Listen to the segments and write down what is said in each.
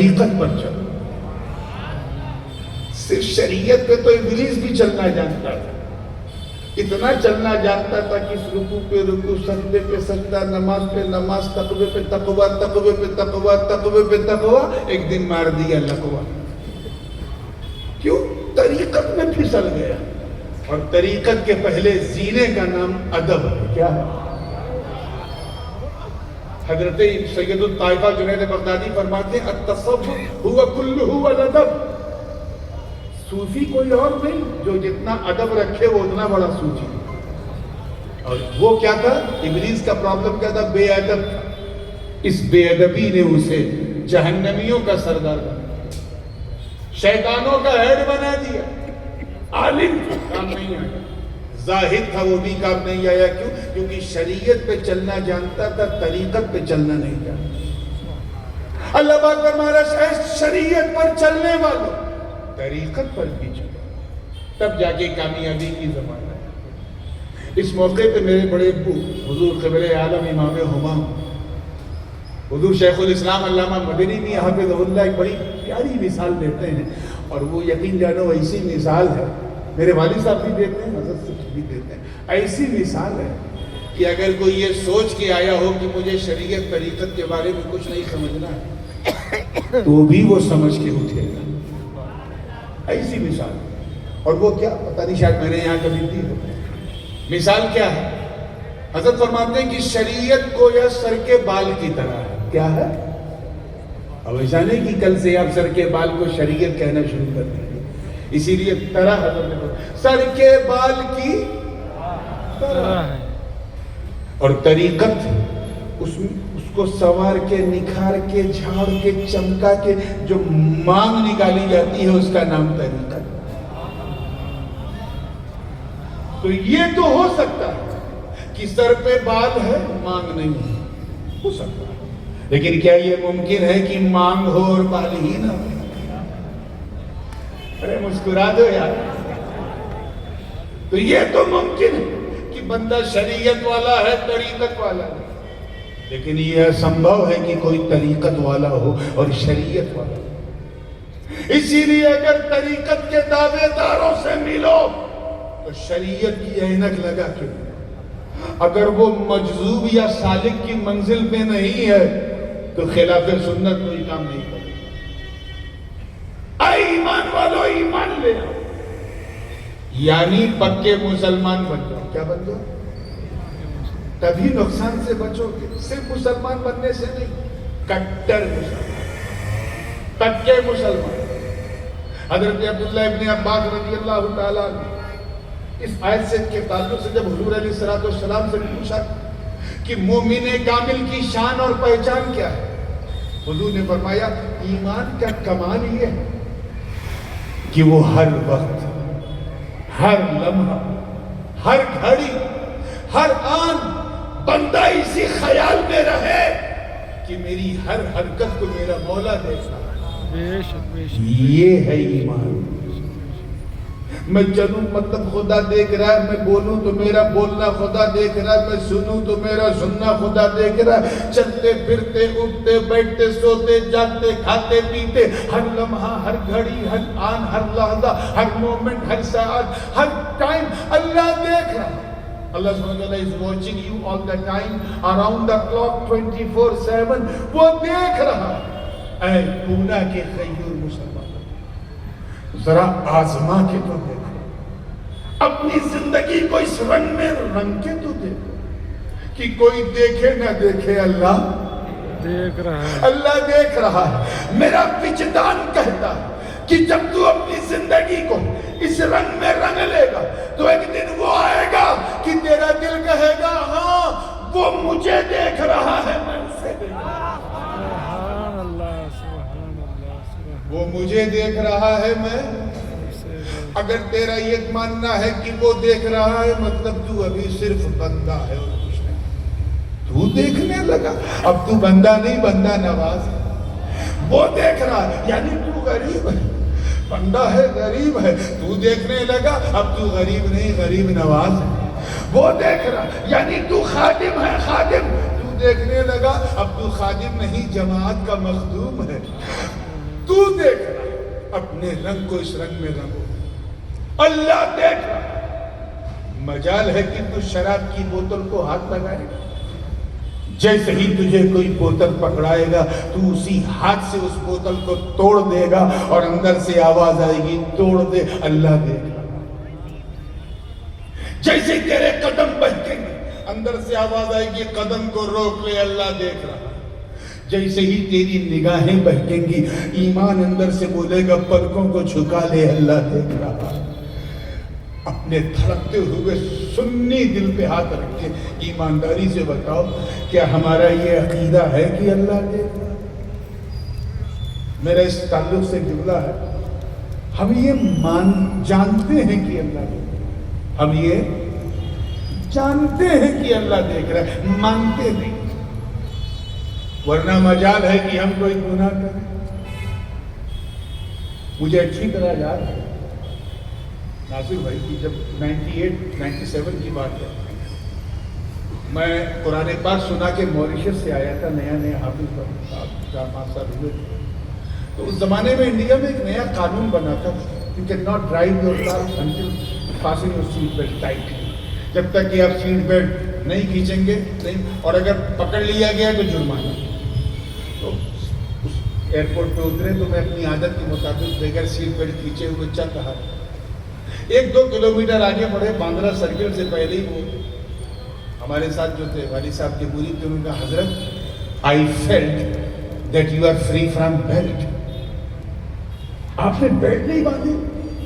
طریقت پر چلو. صرف شریعت پہ تو ابلیس بھی چلنا جانتا تھا. اتنا چلنا جانتا تھا کہ اس رکوع پہ رکوع، سجدے پہ سجدہ، نماز پہ نماز، تقوی پہ تقوی، تقوی پہ تقوی، تقوی پہ تقوی. ایک دن مار دیا لقوہ. کیوں؟ طریقت میں پھسل گیا. اور طریقت کے پہلے زینے کا نام ادب ہے. کیا ہے؟ حضرت سید الطائفہ جنید بغدادی فرماتے ہیں التصوف ہوا کلہ الادب. صوفی کوئی اور نہیں جو جتنا ادب رکھے وہ اتنا بڑا صوفی. اور وہ کیا تھا؟ ابلیس کا پرابلم کیا تھا؟ بے ادب تھا. اس بے ادبی نے اسے جہنمیوں کا سردار بنا، شیطانوں کا ہیڈ بنا دیا. عالم کام نہیں آیا، زاہد تھا وہ بھی کام نہیں آیا. کیوں؟ کیونکہ شریعت پہ چلنا جانتا تھا، طریقت پہ چلنا نہیں جانتا. اللہ پاک فرما رہا ہے شریعت پر چلنے والوں طریقت پر بھی چلو، تب جا کے کامیابی کی زمانہ ہے. اس موقع پہ میرے بڑے ابو حضور قبلہ عالم امام ہما حضور شیخ الاسلام علامہ مدنی بھی حافظہ اللہ ایک بڑی پیاری مثال دیتے ہیں. اور وہ یقین جانو ایسی مثال ہے، میرے والد صاحب بھی دیتے ہیں، حضرت صاحب بھی دیتے ہیں. ایسی مثال ہے کہ اگر کوئی یہ سوچ کے آیا ہو کہ مجھے شریعت طریقت کے بارے میں کچھ نہیں سمجھنا ہے تو بھی وہ سمجھ کے اٹھے گا. ایسی مثال. اور وہ کیا پتہ نہیں، شاید میں نے یہاں کبھی دی ہو. مثال کیا ہے؟ حضرت فرماتے ہیں کہ شریعت کو یا سر کے بال کی طرح ہے. کیا ہے؟ اب ایسا نہیں کہ کل سے آپ سر کے بال کو شریعت کہنا شروع کر دیں. اسی لیے طرح حضرت نے کہا سر کے بال کی طرح ہے. اور طریقت اس کو سوار کے، نکھار کے، جھاڑ کے، چمکا کے جو مانگ نکالی جاتی ہے اس کا نام طریقت. تو یہ تو ہو سکتا ہے کہ سر پہ بال ہے، مانگ نہیں ہے. ہو سکتا ہے. لیکن کیا یہ ممکن ہے کہ مانگ ہو اور بال ہی نہ ہو؟ ارے مسکرا دو یار. تو یہ تو ممکن ہے کہ بندہ شریعت والا ہے، طریقت والا ہے. لیکن یہ اسمبھو ہے کہ کوئی طریقت والا ہو اور شریعت والا ہو. اسی لیے اگر طریقت کے دعوے داروں سے ملو تو شریعت کی اینک لگا کے. اگر وہ مجذوب یا سالک کی منزل پہ نہیں ہے تو خلاف سنت کوئی کام نہیں کرے. اے ایمان والو ایمان لے آؤ، یعنی پکے مسلمان بن جاؤ. کیا بن جاؤ؟ تبھی نقصان سے بچو گے. صرف مسلمان بننے سے نہیں، کٹر مسلمان، پکے مسلمان. حضرت عبداللہ ابن عباس رضی اللہ تعالیٰ اس آیت سے کے تعلق سے جب حضور علیہ السلام سے پوچھا کہ مومن کامل کی شان اور پہچان کیا ہے، حضور نے فرمایا ایمان کا کمال یہ ہے کہ وہ ہر وقت، ہر لمحہ، ہر گھڑی، ہر آن بندہ اسی خیال میں رہے کہ میری ہر حرکت کو میرا مولا دیکھ رہا ہے. یہ ہے ایمان. میں چلوں مطلب خدا دیکھ رہا ہے، میں بولوں تو میرا بولنا خدا دیکھ رہا ہے، میں سنوں تو میرا سننا خدا دیکھ رہا ہے. چلتے پھرتے، اٹھتے بیٹھتے، سوتے جاگتے، کھاتے پیتے، ہر لمحہ، ہر گھڑی، ہر آن، ہر لحظہ، ہر مومنٹ، ہر ساعت، ہر ٹائم اللہ دیکھ رہا ہے. اللہ سبحانہ وتعالی is watching you all the time, around the clock 24/7. وہ دیکھ رہا ہے. اے پونا کے خیور مسلمان، ذرا آزما کے تو دیکھو، اپنی زندگی کو اس رنگ میں رنگ کے تو دیکھو کہ کوئی دیکھے نہ دیکھے اللہ دیکھ رہا ہے. اللہ دیکھ رہا ہے. میرا وجدان کہتا ہے کہ جب تو اپنی زندگی کو اس رنگ میں رنگ لے گا تو ایک دن وہ آئے گا کہ تیرا دل کہے گا ہاں وہ مجھے دیکھ رہا ہے، میں اسے دیکھ رہا ہوں. وہ مجھے دیکھ رہا ہے، میں. اگر تیرا یہ ماننا ہے کہ وہ دیکھ رہا ہے مطلب تو ابھی صرف بندہ ہے اور کچھ نہیں. تو دیکھنے لگا، اب تو بندہ نہیں، بندہ نواز ہے. وہ دیکھ رہا ہے یعنی تو غریب ہے. بندہ ہے، غریب ہے، تو دیکھنے لگا، اب تو غریب نہیں، غریب نواز ہے. وہ دیکھ رہا یعنی تو خادم ہے، خادم. تو دیکھنے لگا، اب تو خادم نہیں، جماعت کا مخدوم ہے. تو دیکھ رہا ہے، اپنے رنگ کو اس رنگ میں رنگو۔ اللہ دیکھ رہا ہے، مجال ہے کہ تو شراب کی بوتل کو ہاتھ لگائے گا، جیسے ہی تجھے کوئی بوتل پکڑائے گا تو اسی ہاتھ سے اس بوتل کو توڑ دے گا، اور اندر سے آواز آئے گی توڑ دے، اللہ دیکھ رہا ہے۔ جیسے تیرے قدم بہکیں گے، اندر سے آواز آئے گی قدم کو روک لے، اللہ دیکھ رہا ہے۔ جیسے ہی تیری نگاہیں بہکیں گی، ایمان اندر سے بولے گا پلکوں کو جھکا لے، اللہ دیکھ رہا ہے۔ اپنے دھڑکتے ہوئے سنی دل پہ ہاتھ رکھ کے ایمانداری سے بتاؤ، کیا ہمارا یہ عقیدہ ہے کہ اللہ دیکھ رہا ہے؟ میرا اس تعلق سے جملہ ہے، ہم یہ جانتے ہیں کہ اللہ دیکھ رہا ہے، ہم یہ جانتے ہیں کہ اللہ دیکھ رہا ہے، مانتے نہیں، ورنہ مجال ہے کہ ہم کوئی گناہ کریں۔ مجھے اچھی طرح یاد ہے ناصر بھائی کی جب 97 کی بات ہے، میں قرآن پاک سنا کے موریشس سے آیا تھا، نیا حافظ تھا، 4-5 سال ہوئے تھے۔ تو اس زمانے میں انڈیا میں ایک نیا قانون بنا تھا، you can not drive your car until fastening your seat belt tightly, جب تک کہ آپ سیٹ بیلٹ نہیں کھینچیں گے نہیں، اور اگر پکڑ لیا گیا تو جرمانہ۔ تو اس ایئرپورٹ پہ اترے تو میں اپنی عادت کے مطابق بغیر سیٹ بیلٹ کھینچے ہوئے چل رہا تھا۔ 1-2 کلومیٹر آگے بڑھے، باندرا سرکل سے پہلے ہی وہ ہمارے ساتھ جو تھے والد صاحب کے مرید تھے، انہوں نے کہا حضرت I felt that you are free from belt، آپ نے بیلٹ نہیں باندھی؟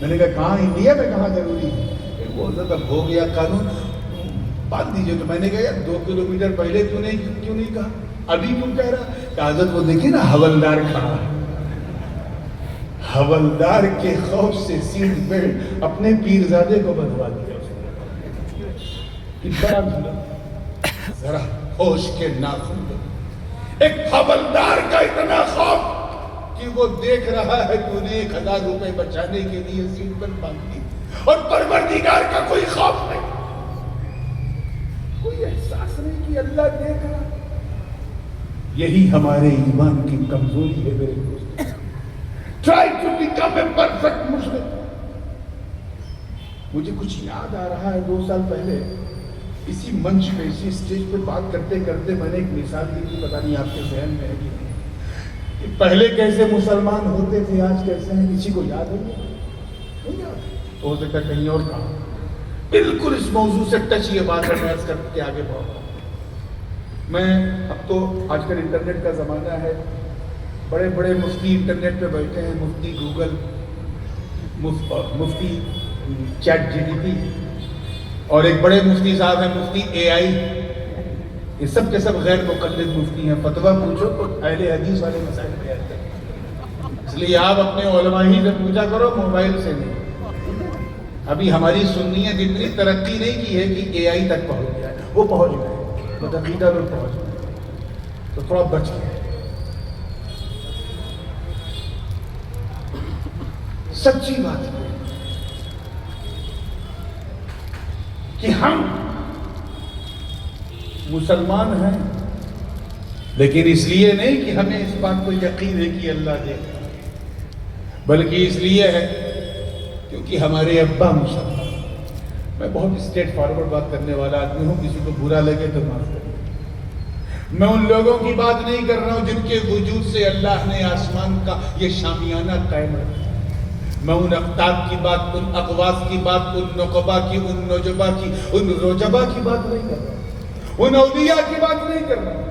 میں نے کہا کہاں انڈیا میں کہاں ضروری ہے؟ بولتا تھا ہو گیا قانون باندھ دیجیے۔ تو میں نے کہا یار 2 کلومیٹر پہلے کیوں نہیں کہا، ابھی کیوں کہہ رہا؟ کہ حضرت وہ دیکھیے نا حوالدار کھڑا ہے، حوالدار کے خوف سے سیٹ بیلٹ اپنے پیرزادے کو بندھوا دیا اس نے۔ کتنا ظلم، ذرا ہوش کے ناخن دو۔ ایک حوالدار کا اتنا خوف کہ وہ دیکھ رہا ہے تو نے 1000 روپے بچانے کے لیے سیٹ بیلٹ باندھ دی، اور پروردگار کا کوئی خوف نہیں، کوئی احساس نہیں کہ اللہ دیکھ رہا۔ یہی ہمارے ایمان کی کمزوری ہے میرے دوست۔ Try to become a perfect Muslim۔ مجھے کچھ یاد آ رہا ہے 2 سال پہلے اسی منچ پہ، اسی اسٹیج پہ بات کرتے کرتے میں نے ایک مثال دی تھی، پتہ نہیں آپ کے ذہن میں ہے کہ نہیں، کہ پہلے کیسے مسلمان ہوتے تھے، آج کیسے ہیں، کسی کو یاد ہے؟ نہیں یاد، ہو سکتا ہے کہیں اور کہا۔ بالکل اس موضوع سے ٹچ یہ بات ہے، میں عرض کر کے آگے بڑھتا ہوں۔ میں اب تو آج کل انٹرنیٹ کا زمانہ ہے، بڑے بڑے مفتی انٹرنیٹ پہ بیٹھے ہیں، مفتی گوگل، مفتی چیٹ GPT، اور ایک بڑے مفتی صاحب ہیں مفتی AI، یہ سب کے سب غیر مقلد مفتی ہیں، فتویٰ پوچھو تو اہل حدیث والے مسائل پہ آتے ہیں۔ اس لیے آپ اپنے علماء ہی سے پوچھا کرو، موبائل سے نہیں۔ ابھی ہماری سنیت اتنی ترقی نہیں کی ہے کہ AI تک پہنچ گیا ہے، وہ پہنچ گئے، وہ عقیدہ میں پہنچ گئے، تو تھوڑا بچ گئے۔ سچی بات ہے کہ ہم مسلمان ہیں، لیکن اس لیے نہیں کہ ہمیں اس بات کو یقین ہے کہ اللہ دیکھ رہا ہے، بلکہ اس لیے ہے کیونکہ ہمارے ابا مسلمان۔ میں بہت اسٹریٹ فارورڈ بات کرنے والا آدمی ہوں، کسی کو برا لگے تو معاف کریں۔ میں ان لوگوں کی بات نہیں کر رہا ہوں جن کے وجود سے اللہ نے آسمان کا یہ شامیانہ قائم رکھا۔ میں ان اقطاب کی بات، ان اقواس کی بات، ان نقبا کی، ان نجبا کی، ان رجبا کی بات نہیں کر رہا، ان اولیاء کی بات نہیں کر رہا،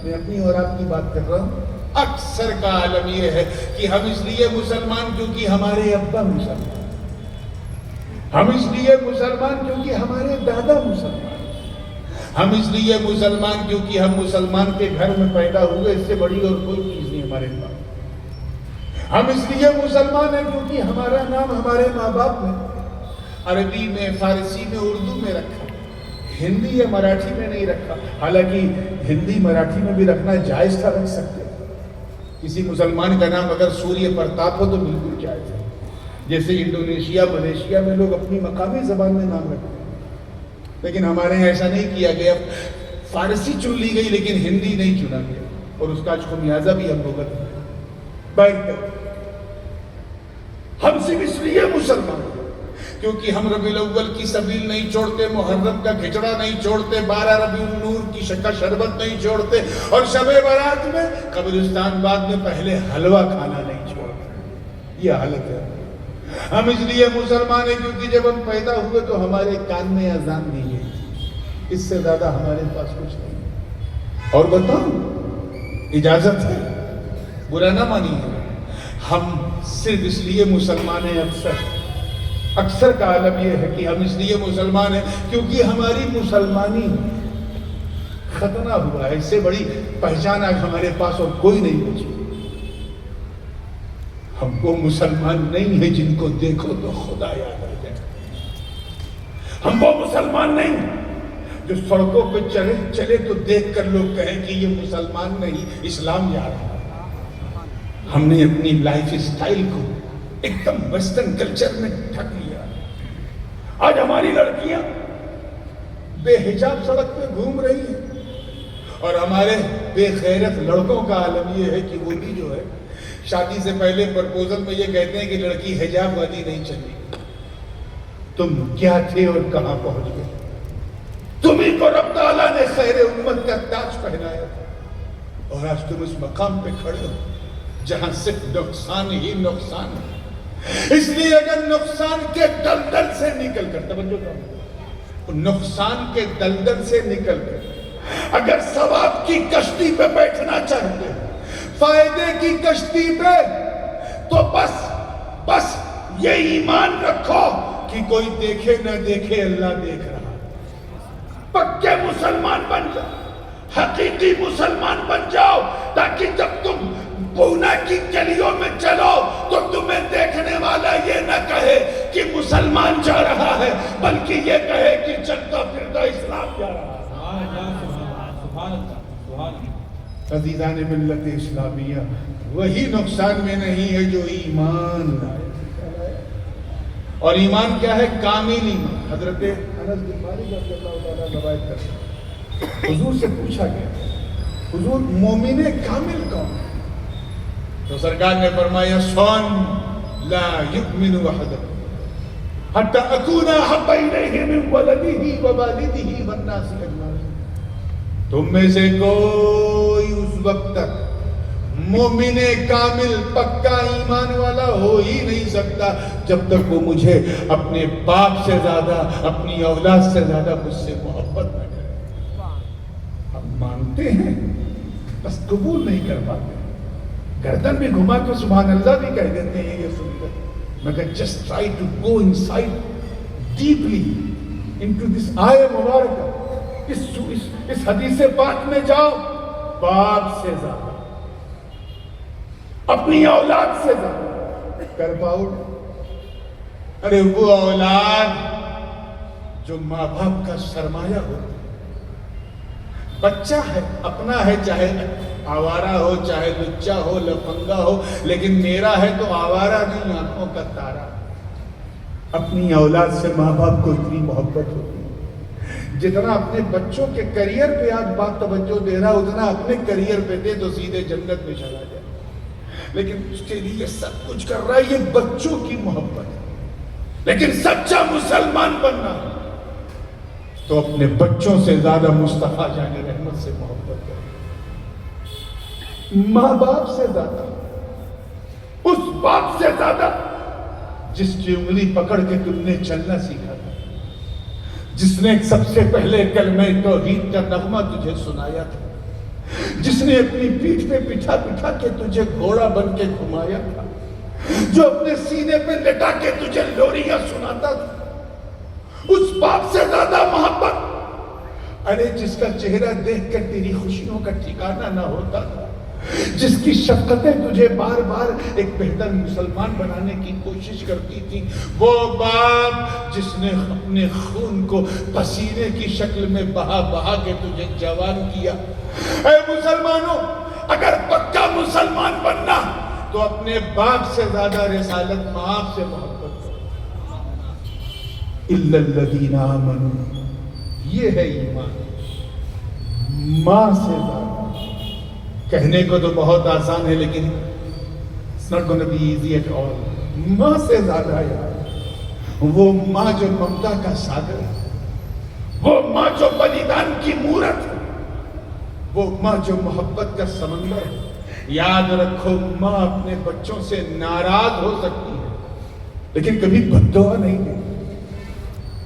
میں اپنی اور آپ کی بات کر رہا ہوں۔ اکثر کا عالم یہ ہے کہ ہم اس لیے مسلمان کیونکہ ہمارے ابا مسلمان، ہم اس لیے مسلمان کیونکہ ہمارے دادا مسلمان، ہم اس لیے مسلمان کیونکہ ہم مسلمان کے گھر میں پیدا ہوئے، اس سے بڑی اور کوئی چیز نہیں ہمارے پاس۔ ہم اس لیے مسلمان ہیں کیونکہ ہمارا نام ہمارے ماں باپ نے عربی میں، فارسی میں، اردو میں رکھا، ہندی یا مراٹھی میں نہیں رکھا، حالانکہ ہندی مراٹھی میں بھی رکھنا جائز تھا، رکھ سکتے۔ کسی مسلمان کا نام اگر سوریہ پرتاپ ہو تو بالکل جائز ہے، جیسے انڈونیشیا، ملیشیا میں لوگ اپنی مقامی زبان میں نام رکھتے ہیں، لیکن ہمارے یہاں ایسا نہیں کیا گیا۔ فارسی چن لی گئی لیکن ہندی نہیں چنا گیا، اور اس کا خمیازہ بھی ہم بھگت۔ صرف اس لیے مسلمان کیونکہ ہم ربیع الاول کی سبیل نہیں چھوڑتے، محرم کا کھچڑا نہیں چھوڑتے، 12 ربیع النور کی شکر شربت نہیں چھوڑتے، اور شب برات میں قبرستان بعد میں پہلے حلوہ کھانا نہیں چھوڑتے۔ یہ حالت ہے۔ ہم اس لیے مسلمان ہیں کیونکہ جب ہم پیدا ہوئے تو ہمارے کان میں اذان دی گئی تھی، اس سے زیادہ ہمارے پاس کچھ نہیں۔ اور بتاؤ، اجازت ہے، برا نہ مانیے، ہم صرف اس لیے مسلمان ہیں، اکثر کا عالم یہ ہے کہ ہم اس لیے مسلمان ہیں کیونکہ ہماری مسلمانی ختنہ ہوا ہے۔ اس سے بڑی پہچان آج ہمارے پاس اور کوئی نہیں بچی۔ ہم کو مسلمان نہیں ہے جن کو دیکھو تو خدا یاد آ جائے۔ ہم وہ مسلمان نہیں جو سڑکوں پہ چلے تو دیکھ کر لوگ کہیں کہ یہ مسلمان نہیں، اسلام جا رہا ہے۔ ہم نے اپنی لائف اسٹائل کو ایک دم ویسٹرن کلچر میں ڈھک لیا۔ آج ہماری لڑکیاں بے حجاب سڑک پہ گھوم رہی ہیں، اور ہمارے بے غیرت لڑکوں کا عالم یہ ہے کہ وہ بھی جو ہے شادی سے پہلے پرپوزل میں یہ کہتے ہیں کہ لڑکی حجاب والی نہیں چلی۔ تم کیا تھے اور کہاں پہنچ گئے؟ تمہیں کو رب تعالیٰ نے خیر امت کا تاج پہنایا تھا، اور آج تم اس مقام پہ کھڑے ہو جہاں صرف نقصان ہی نقصان ہے۔ اس لیے اگر نقصان کے دلدل سے نکل کر، توجہ کرو، نقصان کے دلدل سے نکل کر اگر ثواب کی کشتی پہ بیٹھنا چاہتے ہیں، فائدے کی کشتی پہ، تو بس یہ ایمان رکھو کہ کوئی دیکھے نہ دیکھے، اللہ دیکھ رہا۔ پکے مسلمان بن جاؤ، حقیقی مسلمان بن جاؤ، تاکہ جب تم پونا کی گلیوں میں چلو تو تمہیں دیکھنے والا یہ نہ کہے کہ مسلمان جا رہا ہے، بلکہ یہ کہے کہ چلتا پھرتا اسلام جا رہا ہے۔ عزیزان ملت اسلامیہ، وہی نقصان میں نہیں ہے جو ایمان لائے۔ اور ایمان کیا ہے؟ کامل ایمان۔ حضرت انس بن مالک رضی اللہ تعالیٰ روایت کرتے ہیں، حضور سے پوچھا گیا، حضور مومن کامل کون ہے؟ تو سرکار نے فرمایا، سون لا یؤمن احدکم حتی اکون احب الیہ من ولدہ ووالدہ والناس اجمعین۔ تم میں سے کوئی اس وقت تک مومن کامل پکا ایمان والا ہو ہی نہیں سکتا جب تک وہ مجھے اپنے باپ سے زیادہ، اپنی اولاد سے زیادہ مجھ سے محبت نہ کرے۔ ہم مانتے ہیں، بس قبول نہیں کر پاتے، گردن میں گھما کے سبحان اللہ بھی کہہ دیتے ہیں یہ سن کر، مگر just try to go inside deeply into this آیہ مبارکہ، اس حدیث پاک میں جاؤ، باپ سے زیادہ، اپنی اولاد سے زیادہ کر پاؤ؟ ارے وہ اولاد جو ماں باپ کا سرمایہ ہو، بچہ ہے، اپنا ہے، چاہے آوارہ ہو، چاہے لچا ہو، لفنگا ہو، لیکن میرا ہے تو آوارہ نہیں، آنکھوں کا تارا۔ اپنی اولاد سے ماں باپ کو اتنی محبت ہوتی ہے، جتنا اپنے بچوں کے کریئر پہ آج باپ توجہ دے رہا، اتنا اپنے کریئر پہ دے تو سیدھے جنت میں چلا جائے۔ لیکن اس کے لیے سب کچھ کر رہا ہے، یہ بچوں کی محبت ہے۔ لیکن سچا مسلمان بننا تو اپنے بچوں سے زیادہ مصطفیٰ جان رحمت سے محبت کرے، ماں باپ سے زیادہ، اس باپ سے زیادہ جس کی انگلی پکڑ کے تم نے چلنا سیکھا تھا، جس نے سب سے پہلے کلمہ توحید کا نغمہ تجھے سنایا تھا، جس نے اپنی پیٹھ پہ بٹھا بٹھا کے تجھے گھوڑا بن کے گھمایا تھا، جو اپنے سینے پہ لٹا کے تجھے لوریاں سناتا تھا، اس باپ سے زیادہ محبت۔ ارے جس کا چہرہ دیکھ کر تیری خوشیوں کا ٹھکانہ نہ ہوتا تھا، جس کی شفقتیں تجھے بار بار ایک بہتر مسلمان بنانے کی کوشش کرتی تھی، وہ باپ جس نے اپنے خون کو پسینے کی شکل میں بہا بہا کے تجھے جوان کیا۔ اے مسلمانوں، اگر پکا مسلمان بننا تو اپنے باپ سے زیادہ رسالت ماں سے محبت کرو۔ اِلَّا الَّذِينَ آمَنُوا، یہ ہے ایمان، ماں سے زیادہ۔ کہنے کو تو بہت آسان ہے، لیکن it's not going to be easy at all۔ ماں سے زیادہ یار وہ ماں جو ممتا کا ساگر ہے، وہ ماں جو بلیدان کی مورت ہے، وہ ماں جو محبت کا سمندر ہے۔ یاد رکھو، ماں اپنے بچوں سے ناراض ہو سکتی ہے لیکن کبھی بد دعا نہیں دیتی۔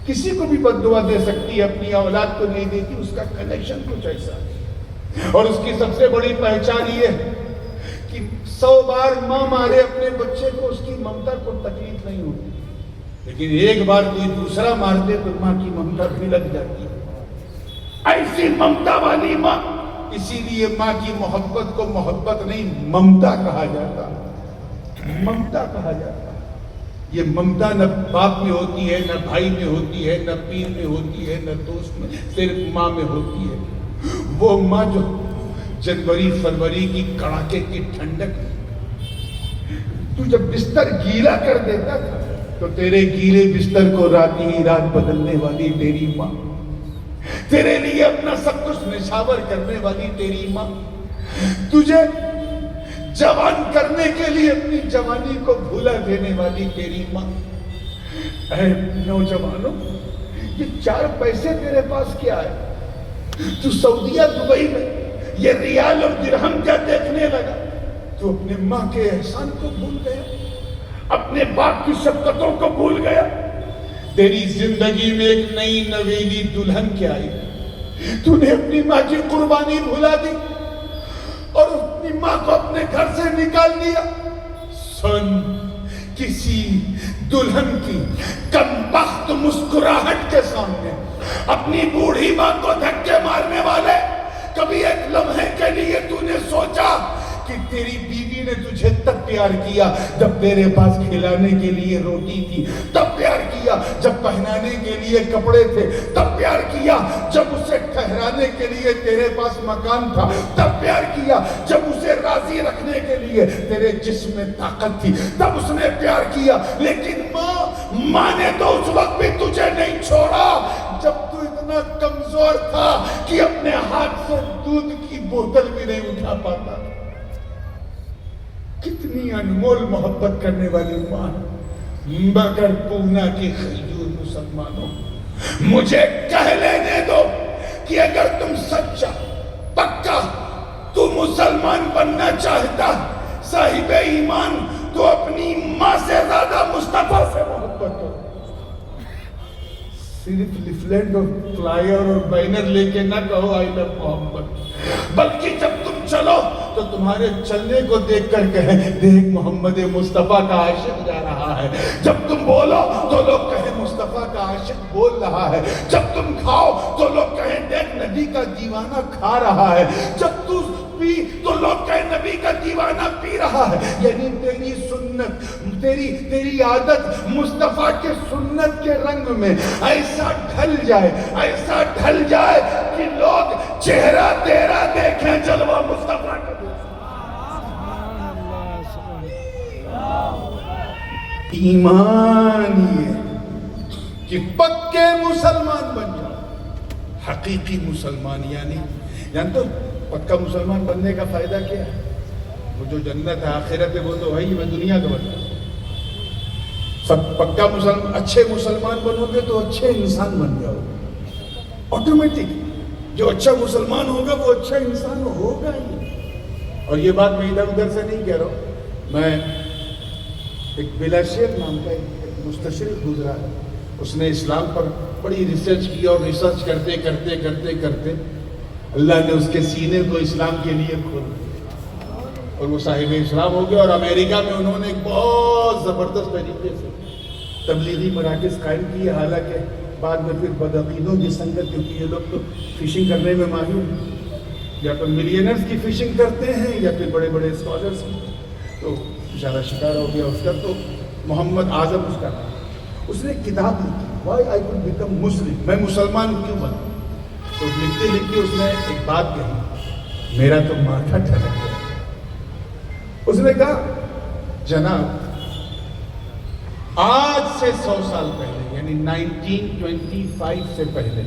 کسی کو بھی بد دعا دے سکتی ہے، اپنی اولاد کو نہیں دیتی۔ اس کا کنیکشن کچھ ایسا ہے، اور اس کی سب سے بڑی پہچان یہ ہے کہ 100 بار ماں مارے اپنے بچے کو، اس کی ممتا کو تکلیف نہیں ہوتی، لیکن ایک بار کوئی دوسرا مار دے تو ماں کی ممتا بھی لگ جاتی ہے۔ ایسی ممتا والی ماں، اسی لیے ماں کی محبت کو محبت نہیں ممتا کہا جاتا، ممتا کہا جاتا۔ یہ ممتا نہ باپ میں ہوتی ہے، نہ بھائی میں ہوتی ہے، نہ پیر میں ہوتی ہے، نہ دوست میں، صرف ماں میں ہوتی ہے۔ وہ ماں جو جنوری فروری کی کڑاکے کی ٹھنڈک میں تو جب بستر گیلا کر دیتا تھا تو تیرے گیلے بستر کو رات ہی رات بدلنے والی تیری ماں، تیرے لیے اپنا سب کچھ نشاور کرنے والی تیری ماں، تجھے جوان کرنے کے لیے اپنی جوانی کو بھولا دینے والی تیری ماں۔ اے نوجوانوں، یہ 4 پیسے تیرے پاس کیا ہے؟ تو سعودیہ دبئی میں یہ ریال اور درہم کیا دیکھنے لگا؟ تو اپنے ماں کے احسان کو بھول گیا، اپنے باپ کی شفقتوں کو بھول گیا۔ تیری زندگی میں ایک نئی نویلی دلہن کیا آئی، تو نے اپنی ماں کی قربانی بھلا دی اور اپنی ماں کو اپنے گھر سے نکال دیا۔ سن، کسی دلہن کی کم بخت مسکراہٹ کے سامنے اپنی بوڑھی ماں کو دھکے مارنے والے، کبھی ایک لمحے کے لیے تو نے سوچا کہ تیری بیوی نے تجھے تب پیار کیا جب تیرے پاس کھلانے کے لیے روٹی تھی، تب پیار کیا جب پہنانے کے لیے کپڑے تھے، تب پیار کیا جب اسے ٹھہرانے کے لیے تیرے پاس مکان تھا، تب پیار کیا جب اسے راضی رکھنے کے لیے تیرے جسم میں طاقت تھی، تب اس نے پیار کیا۔ لیکن ماں نے تو اس وقت بھی تجھے نہیں چھوڑا جب تو اتنا کمزور تھا کہ اپنے ہاتھ سے دودھ کی بوتل بھی نہیں اٹھا پاتا۔ کتنی انمول محبت کرنے والی ماں، مگر پونا کی خیور مسلمانوں، مجھے کہہ لینے دو کہ اگر تم سچا پکا تو مسلمان بننا چاہتا، صاحب ایمان، تو اپنی ماں سے زیادہ مصطفیٰ سے محبت ہو۔ صرف لیفلیٹ اور فلائر اور بینر لے کے نہ کہو آئی لو محمد، بلکہ جب تم چلو تو تمہارے چلنے کو دیکھ کر کہیں دیکھ محمد مصطفیٰ کا عاشق جا رہا ہے۔ جب تم بولو تو لوگ کہیں مصطفیٰ کا عاشق بول رہا ہے۔ جب تم کھاؤ تو لوگ کہیں دیکھ نبی کا دیوانہ کھا رہا ہے۔ جب تو پی تو لوگ کہیں نبی کا دیوانہ پی رہا ہے۔ یعنی تیری سنت، تیری عادت مصطفیٰ کے سنت کے رنگ میں ایسا ڈھل جائے کہ لوگ چہرہ تیرا دیکھیں، جلوہ مصطفیٰ کا دیکھیں۔ ایمان یہ کہ پکے مسلمان بن جاؤ، حقیقی مسلمان، یعنی جانتے ہو پکا مسلمان بننے کا فائدہ کیا ہے؟ وہ جو جنت ہے آخرت ہے وہ تو ہے ہی، میں دنیا کا بتا رہا ہوں۔ سب پکا مسلمان، اچھے مسلمان بنو گے تو اچھے انسان بن جاؤ آٹومیٹک۔ جو اچھا مسلمان ہوگا وہ اچھا انسان ہوگا ہی۔ اور یہ بات میں ادھر ادھر سے نہیں کہہ رہا ہوں، میں ایک بلاشیر نام کا ایک مستشرق گزرا ہے، اس نے اسلام پر بڑی ریسرچ کی، اور ریسرچ کرتے کرتے کرتے کرتے اللہ نے اس کے سینے کو اسلام کے لیے کھول دیا اور وہ صاحب اسلام ہو گیا۔ اور امریکہ میں انہوں نے ایک بہت زبردست طریقے سے تبلیغی مراکز قائم کیے، حالانکہ بعد میں پھر بدعقیدوں کی سنگت، کیونکہ یہ لوگ تو فشنگ کرنے میں ماہر ہیں، یا تو ملینرز کی فشنگ کرتے ہیں یا پھر بڑے بڑے اسکالرز کی، تو بیچارہ شکار ہو گیا اس کا۔ تو محمد اعظم اس کا نام، اس نے ایک کتاب لکھی، why I could become Muslim, میں مسلمان کیوں بنا۔ تو لکھتے لکھتے اس نے ایک بات کہی، میرا تو ماتھا ٹھنک گیا۔ اس نے کہا جناب آج سے 100 سال پہلے، یعنی 1925 سے پہلے،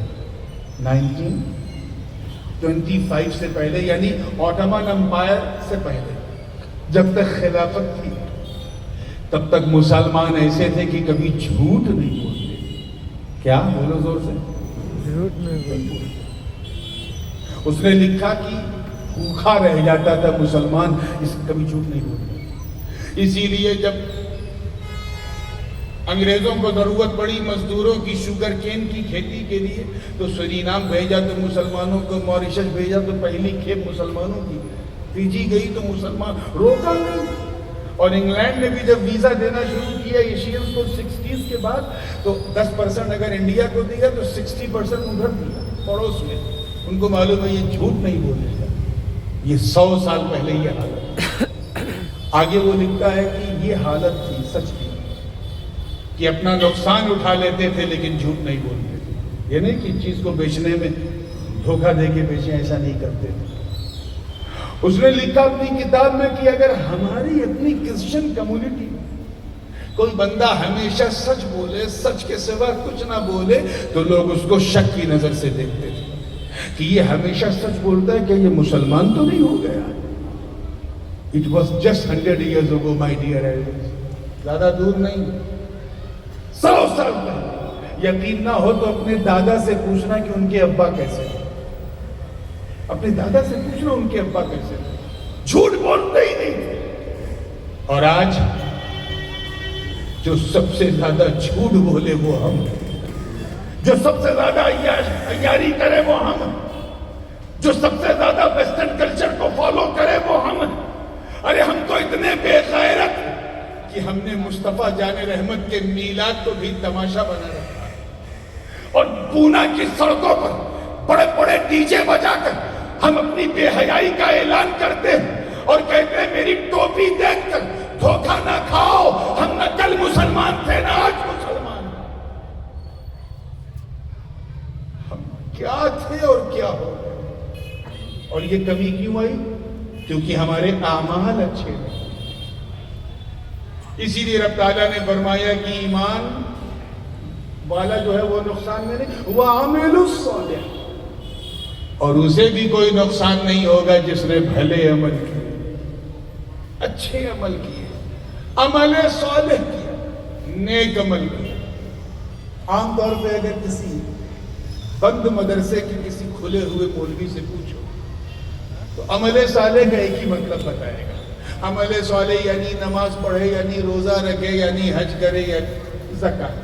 1925 سے پہلے، یعنی آٹومن امپائر سے پہلے، جب تک خلافت تھی، تب تک مسلمان ایسے تھے کہ کبھی جھوٹ نہیں بولتے. کیا بولو زور سے؟ جھوٹ نہیں بولتے. اس نے لکھا کہ بھوکا رہ جاتا تھا مسلمان، اس کبھی جھوٹ نہیں بولتے. اسی لیے جب انگریزوں کو ضرورت پڑی مزدوروں کی شوگر کین کی کھیتی کے لیے تو سورینام بھیجا تو مسلمانوں کو، موریشس بھیجا تو پہلی کھیپ مسلمانوں کی، فیجی گئی تو مسلمان روکا نہیں. اور انگلینڈ نے بھی جب ویزا دینا شروع کیا ایشینز کو 60s کے بعد تو 10% اگر انڈیا کو دیا تو 60% ادھر دیا پڑوس میں. ان کو معلوم ہے یہ جھوٹ نہیں بولے گا. یہ 100 سال پہلے یہ حالت. آگے وہ لکھتا ہے کہ یہ حالت تھی سچ کی کہ اپنا نقصان اٹھا لیتے تھے لیکن جھوٹ نہیں بولتے تھے. یہ نہیں کہ چیز کو بیچنے میں دھوکہ دے کے بیچیں، ایسا نہیں کرتے تھے. اس نے لکھا اپنی کتاب میں کہ اگر ہماری اپنی کرسچن کمیونٹی کوئی بندہ ہمیشہ سچ بولے، سچ کے سوا کچھ نہ بولے تو لوگ اس کو شک کی نظر سے دیکھتے تھے کہ یہ ہمیشہ سچ بولتا ہے کہ یہ مسلمان تو نہیں ہو گیا. It was just 100 years ago, my dear elders. زیادہ دور نہیں، 100 سال پہلے. یقین نہ ہو تو اپنے دادا سے پوچھنا کہ ان کے ابا کیسے تھے. اپنے دادا سے پوچھنا ان کے ابا کیسے تھے. جھوٹ بولتے ہی نہیں تھے. اور آج جو سب سے زیادہ جھوٹ بولے وہ ہم، جو سب سے زیادہ عیاری کرے وہ ہم، جو سب سے زیادہ ویسٹرن کلچر کو فالو کرے وہ ہم. ارے ہم تو اتنے بے غیرت کہ ہم نے مصطفیٰ جان رحمت کے میلاد کو بھی تماشا بنا رکھا. اور پونا کی سڑکوں پر بڑے بڑے ڈی جے بجا کر ہم اپنی بے حیائی کا اعلان کرتے ہیں اور کہتے ہیں میری ٹوپی دیکھ کر دھوکہ نہ کھاؤ، ہم نہ کل مسلمان تھے نہ آج مسلمان. ہم کیا تھے اور کیا ہو گئے. اور یہ کمی کیوں آئی؟ کیونکہ ہمارے اعمال اچھے نہیں. اسی لیے رب تعالیٰ نے فرمایا کہ ایمان والا جو ہے وہ نقصان میں نہیں، وَعَمِلُوا الصَّالِحَاتِ، اور اسے بھی کوئی نقصان نہیں ہوگا جس نے بھلے عمل کیے، اچھے عمل کیے، عمل صالح کیا، نیک عمل کیا. عام طور پہ اگر کسی بند مدرسے کے کسی کھلے ہوئے مولوی سے پوچھو تو عمل صالح کا ایک ہی مطلب بتائے گا. عمل صالح یعنی نماز پڑھے، یعنی روزہ رکھے، یعنی حج کرے، یعنی زکات.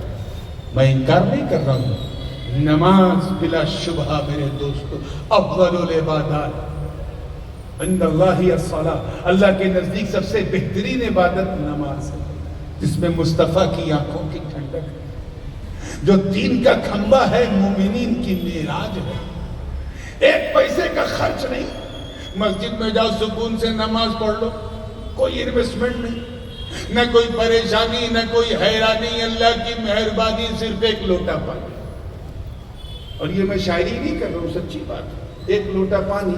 میں انکار نہیں کر رہا ہوں، نماز بلا شبہ میرے دوستو افضل العبادات عند اللہ الصلاۃ، اللہ کے نزدیک سب سے بہترین عبادت نماز ہے جس میں مصطفیٰ کی آنکھوں کی ٹھنڈک ہے، جو دین کا کھمبا ہے، مومنین کی معراج ہے. ایک پیسے کا خرچ نہیں، مسجد میں جاؤ سکون سے نماز پڑھ لو، کوئی انویسٹمنٹ نہیں، نہ کوئی پریشانی، نہ کوئی حیرانی، اللہ کی مہربانی، صرف ایک لوٹا پانی. اور یہ میں شاعری نہیں کر رہا ہوں، سچی بات ہے. ایک لوٹا پانی،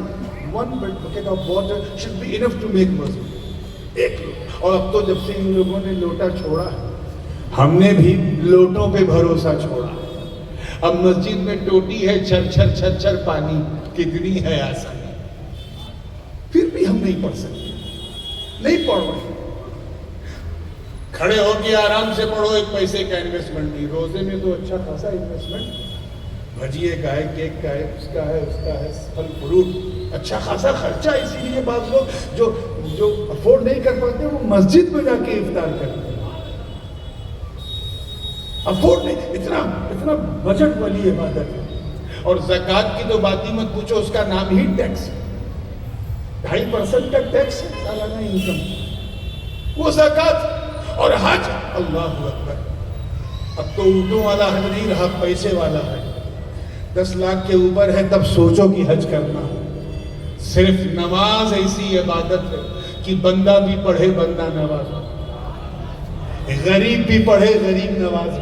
1 bucket of water should be enough to make masjid. ایک لوٹا. اور اب تو جب سے ان لوگوں نے لوٹا چھوڑا ہے ہم نے بھی لوٹوں پہ بھروسہ چھوڑا. اب مسجد میں ٹوٹی ہے، چھر چھر چھر چھر پانی، کتنی ہے آسانی. پھر بھی ہم نہیں پڑھ سکتے، نہیں پڑھ رہے. کھڑے ہو کے آرام سے پڑھو، ایک پیسے کا انویسٹمنٹ نہیں. روزے میں تو اچھا خاصا انویسٹمنٹ، بھجیے کا ہے، کیک کا ہے، اس کا ہے، پھل فروٹ، اچھا خاصا خرچہ. اسی لیے بعض لوگ جو افورڈ نہیں کر پاتے وہ مسجد میں جا کے افطار کرتے ہیں. افورڈ نہیں، اتنا بجٹ والی عبادت ہے. اور زکوٰۃ کی تو بات ہی مت پوچھو، اس کا نام ہی ٹیکس ہے. 2.5% کا ٹیکس ہے سالانہ انکم، وہ زکوٰۃ. اور حج، اللہ اکبر، اب تو اونٹوں والا حج نہیں رہا، پیسے والا ہے. 10 لاکھ کے اوپر ہے تب سوچو کہ حج کرنا. صرف نماز ایسی عبادت ہے کہ بندہ بھی پڑھے بندہ نواز، غریب بھی پڑھے غریب نواز.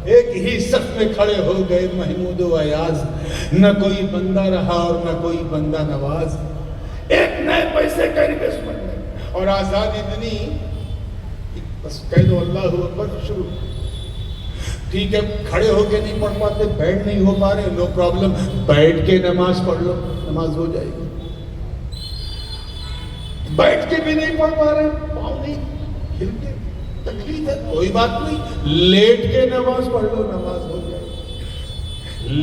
ایک ہی صف میں کھڑے ہو گئے محمود و ایاز، نہ کوئی بندہ رہا اور نہ کوئی بندہ نواز. ایک نئے پیسے کا انویسٹمنٹ ہے اور آزاد اتنی، بس کہہ دو اللہ اکبر شروع. ٹھیک ہے کھڑے ہو کے نہیں پڑھ پاتے، بیٹھ نہیں ہو پا رہے، نو پرابلم، بیٹھ کے نماز پڑھ لو، نماز ہو جائے گی. بیٹھ کے بھی نہیں پڑھ پا رہے، پاؤں نہیں ہلتے، تکلیف ہے کوئی بات نہیں، لیٹ کے نماز پڑھ لو، نماز ہو جائے۔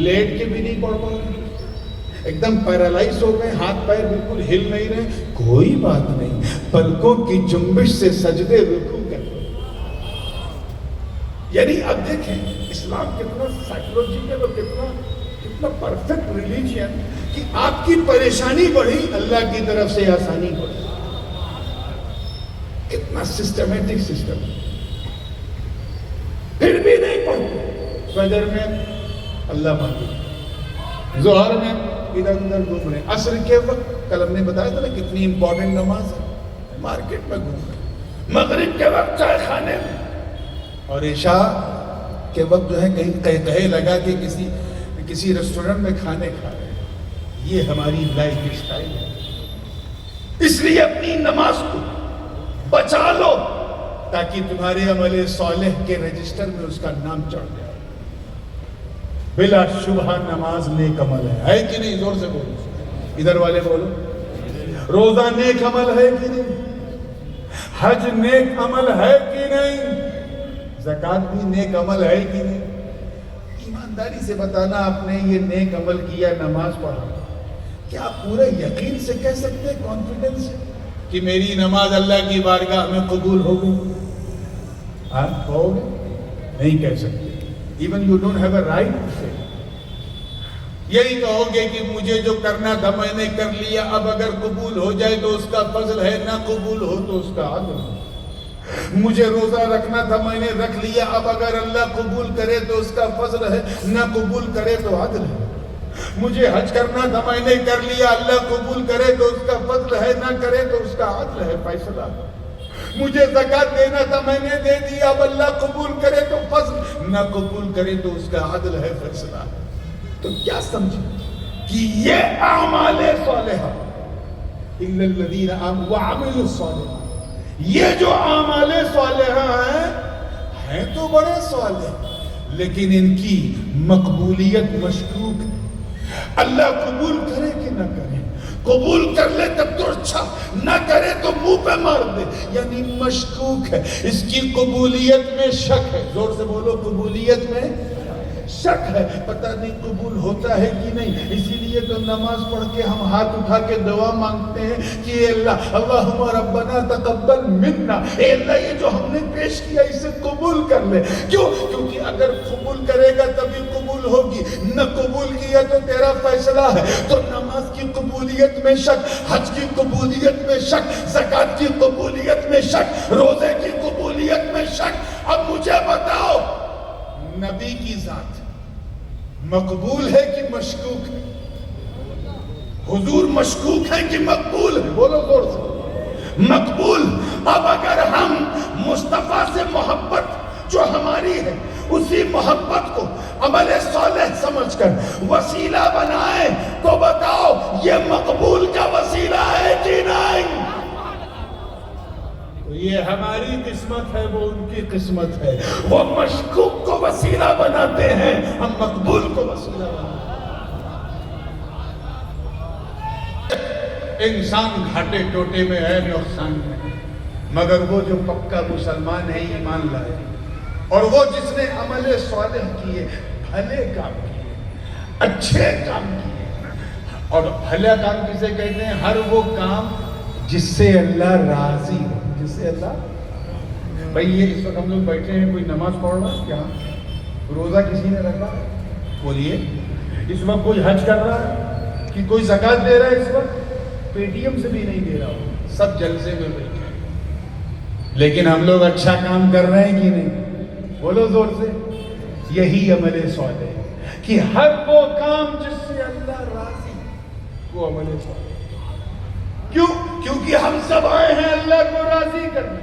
لیٹ کے بھی نہیں پڑھ پا رہے، ایک دم پیرالائز ہو گئے، ہاتھ پیر بالکل ہل نہیں رہے، کوئی بات نہیں، پلکوں کی جنبش سے سجدے رکوع کر لو۔ یعنی اب دیکھیں اسلام کتنا سائیکولوجیکل اور کتنا پرفیکٹ ریلیجن کہ آپ کی پریشانی بڑھی، اللہ کی طرف سے آسانی بڑھی، کتنا سسٹمیٹک سسٹم۔ پھر بھی نہیں پڑھتے، فجر میں اللہ مانگے، ظہر میں ادھر ادھر گھوم رہے، عصر کے وقت کل ہم نے بتایا تھا نا کتنی امپورٹنٹ نماز ہے، مارکیٹ میں گھوم رہے، مغرب کے وقت چائے خانے میں، اور عشاء کے وقت جو ہے کہیں کہے لگا کہ کسی ریسٹورنٹ میں کھانے کھا رہے ہیں۔ یہ ہماری لائف اسٹائل ہے۔ اس لیے اپنی نماز کو بچا لو تاکہ تمہارے عمل صالح کے رجسٹر میں اس کا نام چڑھ جائے۔ بلا شبہ نماز نیک عمل ہے کہ نہیں؟ زور سے بولو، ادھر والے بولو۔ روزہ نیک عمل ہے کہ نہیں؟ حج نیک عمل ہے کہ نہیں؟ زکوٰۃ بھی نیک عمل ہے کہ نہیں؟ ایمانداری سے بتانا، آپ نے یہ نیک عمل کیا، نماز پڑھا، کیا آپ پورے یقین سے کہہ سکتے ہیں، کانفیڈنس سے، کہ میری نماز اللہ کی بارگاہ میں قبول ہو گئی؟ آپ کہو گے؟ نہیں کہہ سکتے۔ Even you don't have a right to say. یہی کہو گے کہ مجھے جو کرنا تھا میں نے کر لیا، اب اگر قبول ہو جائے تو اس کا فضل ہے، نہ قبول ہو تو اس کا عدل ہے۔ مجھے روزہ رکھنا تھا میں نے رکھ لیا، اب اگر اللہ قبول کرے تو اس کا فضل ہے، نہ قبول کرے تو عدل ہے۔ مجھے حج کرنا تھا میں نے کر لیا، اللہ قبول کرے تو اس کا فضل ہے، نہ کرے تو اس کا عدل ہے، فیصلہ۔ مجھے زکوٰۃ دینا تھا میں نے دے دیا، اب اللہ قبول کرے تو فضل، نہ قبول کرے تو اس کا عدل ہے، فیصلہ۔ تو کیا سمجھے کہ یہ اعمال صالحہ الا الذین آمنوا وعملوا الصالحات، یہ جو اعمال صالحہ ہیں تو بڑے صالح، لیکن ان کی مقبولیت مشکوک ہے۔ اللہ قبول کرے کہ نہ کرے، قبول کر لے تب تو اچھا، نہ کرے تو منہ پہ مار دے، یعنی مشکوک ہے، اس کی قبولیت میں شک ہے۔ زور سے بولو، قبولیت میں شک ہے، پتہ نہیں قبول ہوتا ہے کہ نہیں۔ اسی لیے تو نماز پڑھ کے ہم ہاتھ اٹھا کے دعا مانگتے ہیں کہ اے اللہ، اللہم ربنا تقبل منا، اے اللہ یہ جو ہم نے پیش کیا اسے قبول کر لے۔ کیوں؟ کیونکہ اگر قبول کرے گا تبھی قبول ہوگی، نہ قبول کیا تو تیرا فیصلہ ہے۔ تو نماز کی قبولیت میں شک، حج کی قبولیت میں شک، زکوٰۃ کی قبولیت میں شک، روزے کی قبولیت میں شک۔ اب مجھے بتاؤ، نبی کی ذات مقبول ہے کہ مشکوک ہے؟ حضور مشکوک ہے کہ مقبول ہے؟ بولو زور سے، مقبول۔ اب اگر ہم مصطفیٰ سے محبت جو ہماری ہے، اسی محبت کو عمل صالح سمجھ کر وسیلہ بنائیں تو بتاؤ یہ مقبول کا وسیلہ ہے کہ نہیں؟ یہ ہماری قسمت ہے، وہ ان کی قسمت ہے۔ وہ مشکوک کو وسیلہ بناتے ہیں، ہم مقبول کو وسیلہ بناتے ہیں۔ انسان گھاٹے ٹوٹے میں ہے، نقصان میں، مگر وہ جو پکا مسلمان ہے، ایمان لائے، اور وہ جس نے عمل صالح کیے، بھلے کام کیے، اچھے کام کیے۔ اور بھلا کام کسے کہتے ہیں؟ ہر وہ کام جس سے اللہ راضی ہو، جس سے اللہ۔ بھائی یہ اس وقت ہم لوگ بیٹھے ہیں، کوئی نماز پڑھ رہا ہے کیا؟ روزہ کسی نے رکھا؟ بولیے۔ اس وقت کوئی حج کر رہا ہے کہ کوئی زکوٰۃ دے رہا ہے؟ اس وقت پے ٹی ایم سے بھی نہیں دے رہا ہو، سب جلسے میں بیٹھے ہیں، لیکن ہم لوگ اچھا کام کر رہے ہیں کہ نہیں؟ بولو زور سے۔ یہی عمل صالح ہے کہ ہر وہ کام جس سے اللہ راضی، وہ عمل صالح۔ کیوں؟ کیونکہ ہم سب آئے ہیں اللہ کو راضی کرنے،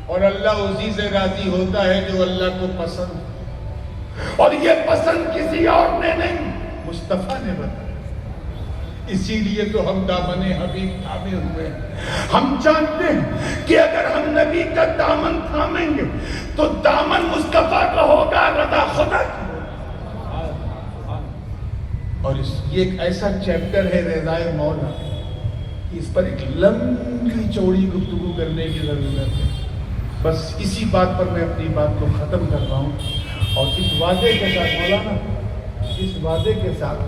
اور اللہ اسی سے راضی ہوتا ہے جو اللہ کو پسند ہے، اور یہ پسند کسی اور نے نہیں، مصطفیٰ نے بتایا۔ اسی لیے تو ہم دامن حبیب تھامے ہوئے ہیں۔ ہم جانتے ہیں کہ اگر ہم نبی کا دامن تھامیں گے تو دامن مصطفیٰ کا ہوگا، رضا خدا کی ہوگا۔ اور یہ ایک ایسا چیپٹر ہے رضائے مولا، اس پر ایک لمبی چوڑی گفتگو کرنے کی ضرورت ہے۔ بس اسی بات پر میں اپنی بات کو ختم کر رہا ہوں، اور اس وعدے کے ساتھ مولانا، اس وعدے کے ساتھ